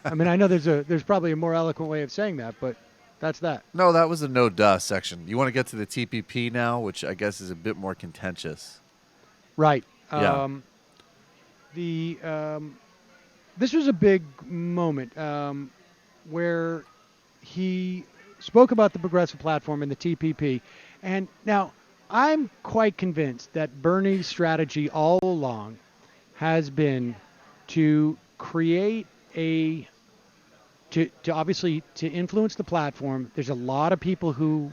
I mean, I know there's probably a more eloquent way of saying that, but that's that. No, that was a no duh section. You want to get to the TPP now, which I guess is a bit more contentious. Right. Yeah. This was a big moment where he spoke about the progressive platform and the TPP. And now I'm quite convinced that Bernie's strategy all along has been to create to obviously to influence the platform. There's a lot of people who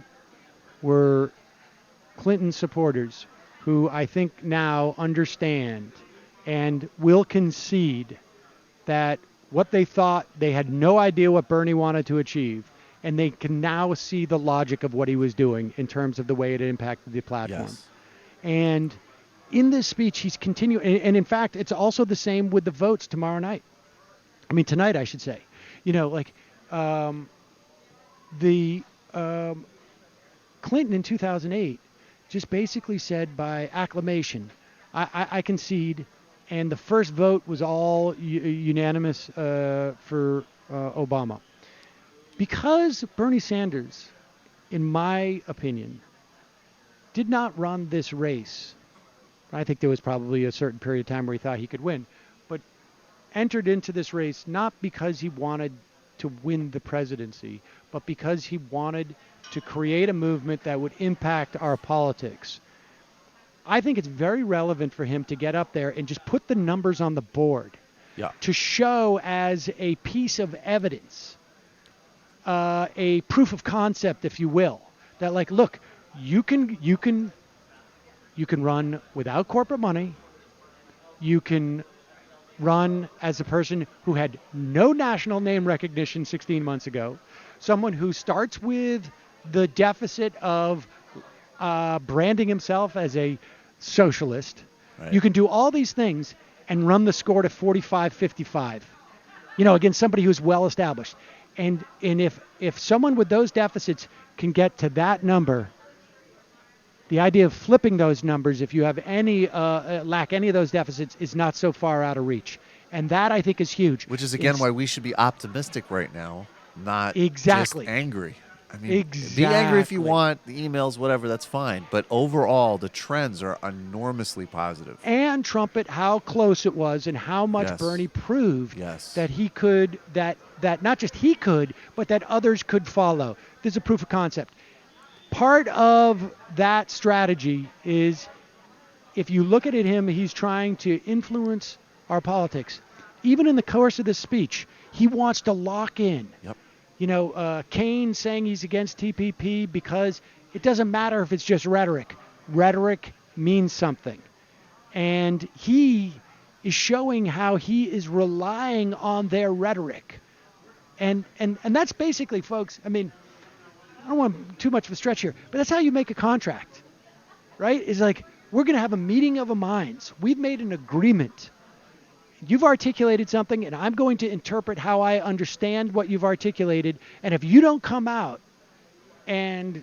were Clinton supporters who I think now understand and will concede that what they thought, they had no idea what Bernie wanted to achieve, and they can now see the logic of what he was doing in terms of the way it impacted the platform. Yes. And in this speech, he's continuing, and in fact, it's also the same with the votes tomorrow night. I mean, tonight, I should say. You know, like Clinton in 2008 just basically said by acclamation, I concede, and the first vote was all unanimous for Obama. Because Bernie Sanders, in my opinion, did not run this race. I think there was probably a certain period of time where he thought he could win, but entered into this race not because he wanted to win the presidency, but because he wanted to create a movement that would impact our politics. I think it's very relevant for him to get up there and just put the numbers on the board to show as a piece of evidence, a proof of concept, if you will, that like, look, you can run without corporate money. You can run as a person who had no national name recognition 16 months ago, someone who starts with the deficit of branding himself as a socialist. Right. You can do all these things and run the score to 45-55, against somebody who's well established. And if someone with those deficits can get to that number, the idea of flipping those numbers, if you have any lack any of those deficits, is not so far out of reach. And that, I think, is huge. Which is, again, why we should be optimistic right now, not just angry. I mean, be angry if you want, the emails, whatever, that's fine. But overall, the trends are enormously positive. And trumpet how close it was and how much Bernie proved that he could, that not just he could, but that others could follow. There's a proof of concept. Part of that strategy is, if you look at him, he's trying to influence our politics. Even in the course of this speech, he wants to lock in. Yep. Kane saying he's against TPP because it doesn't matter if it's just rhetoric. Rhetoric means something. And he is showing how he is relying on their rhetoric. And that's basically, folks, I mean, I don't want too much of a stretch here, but that's how you make a contract, right? It's like, we're going to have a meeting of the minds. We've made an agreement. You've articulated something, and I'm going to interpret how I understand what you've articulated. And if you don't come out and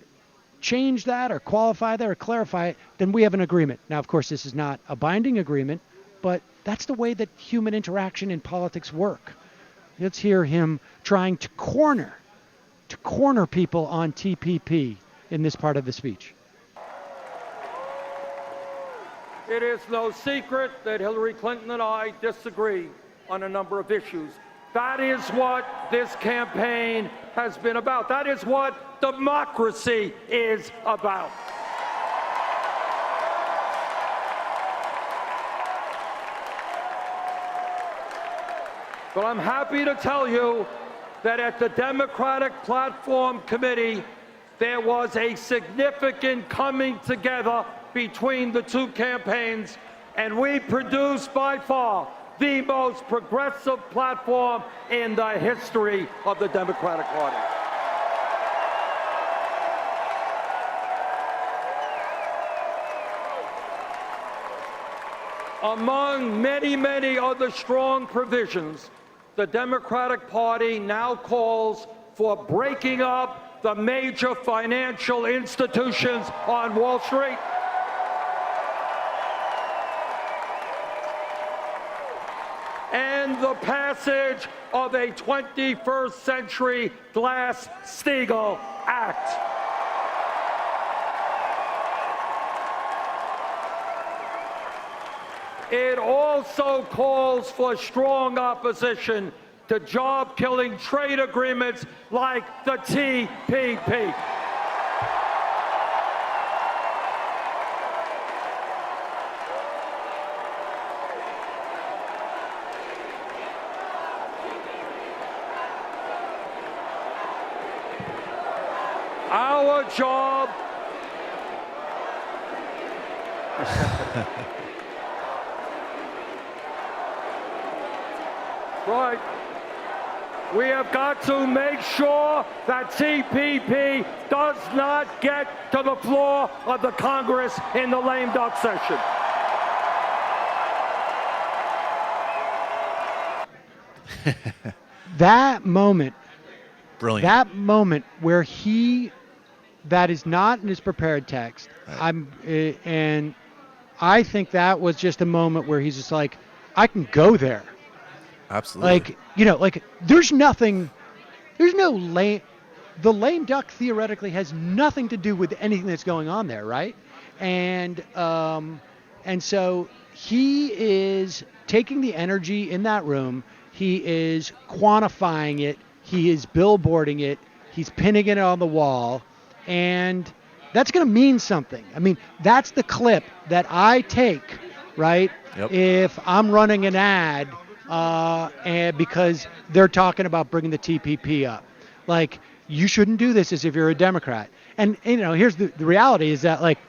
change that or qualify that or clarify it, then we have an agreement. Now, of course, this is not a binding agreement, but that's the way that human interaction in politics work. Let's hear him trying to corner people on TPP in this part of the speech. It is no secret that Hillary Clinton and I disagree on a number of issues. That is what this campaign has been about. That is what democracy is about. But I'm happy to tell you that at the Democratic Platform Committee, there was a significant coming together between the two campaigns, and we produced by far the most progressive platform in the history of the Democratic Party. Among many, many other strong provisions, the Democratic Party now calls for breaking up the major financial institutions on Wall Street. and the passage of a 21st century Glass-Steagall Act. It also calls for strong opposition to job-killing trade agreements like the TPP. Our job right. We have got to make sure that TPP does not get to the floor of the Congress in the lame duck session. That moment, brilliant. That moment where that is not in his prepared text. Right. And I think that was just a moment where he's just like, I can go there. Absolutely. There's no lame. The lame duck theoretically has nothing to do with anything that's going on there, right? And so he is taking the energy in that room. He is quantifying it. He is billboarding it. He's pinning it on the wall. And that's going to mean something. I mean, that's the clip that I take, right? Yep. If I'm running an ad and because they're talking about bringing the TPP up. Like, you shouldn't do this as if you're a Democrat. And, here's the reality is that, like,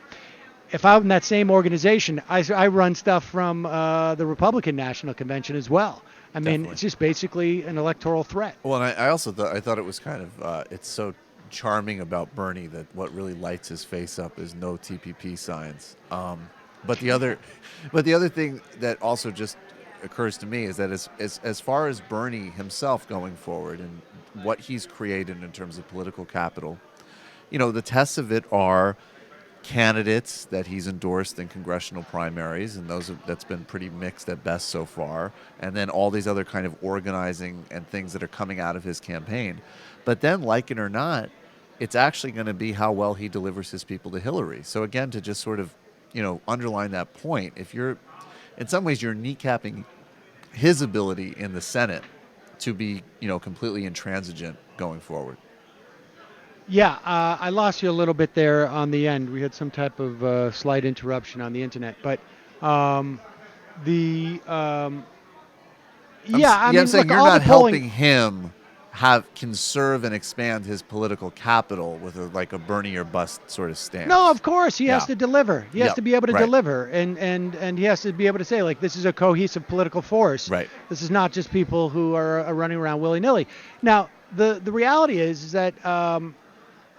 if I'm in that same organization, I run stuff from the Republican National Convention as well. I mean, Definitely. It's just basically an electoral threat. Well, and I also thought it was kind of it's so charming about Bernie that what really lights his face up is no TPP signs. But the other thing that also just occurs to me is that as far as Bernie himself going forward and what he's created in terms of political capital, the tests of it are candidates that he's endorsed in congressional primaries, and that's been pretty mixed at best so far, and then all these other kind of organizing and things that are coming out of his campaign. But then, like it or not, it's actually going to be how well he delivers his people to Hillary. So again, to just sort of, underline that point, if you're, in some ways, you're kneecapping his ability in the Senate to be, completely intransigent going forward. Yeah, I lost you a little bit there on the end. We had some type of slight interruption on the internet, but I'm saying you're not helping him conserve and expand his political capital with a Bernie or bust sort of stance. No, of course he has to deliver. He has to be able to right. deliver, and he has to be able to say, like, this is a cohesive political force. Right. This is not just people who are running around willy-nilly. Now, the reality is that.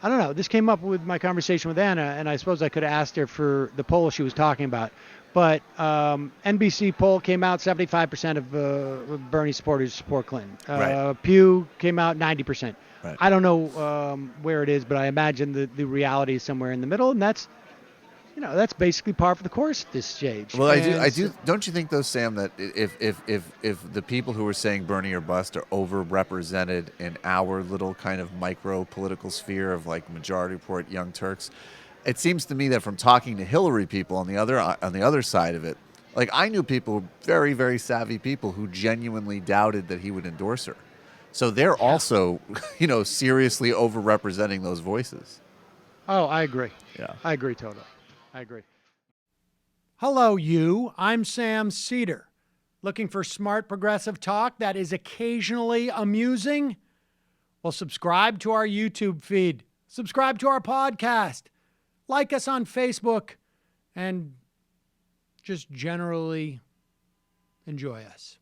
I don't know. This came up with my conversation with Anna, and I suppose I could have asked her for the poll she was talking about. But NBC poll came out, 75% of Bernie supporters support Clinton. Right. Pew came out 90%. Right. I don't know where it is, but I imagine the reality is somewhere in the middle, and that's basically par for the course at this stage. Well, I do. Don't you think, though, Sam, that if the people who are saying Bernie or bust are overrepresented in our little kind of micro political sphere of like Majority Report, Young Turks, it seems to me that from talking to Hillary people on the other side of it, like I knew people, very, very savvy people, who genuinely doubted that he would endorse her. So they're also, seriously overrepresenting those voices. Oh, I agree. Yeah, I agree totally. I agree. Hello, you. I'm Sam Seder. Looking for smart progressive talk that is occasionally amusing? Well, subscribe to our YouTube feed. Subscribe to our podcast. Like us on Facebook. And just generally enjoy us.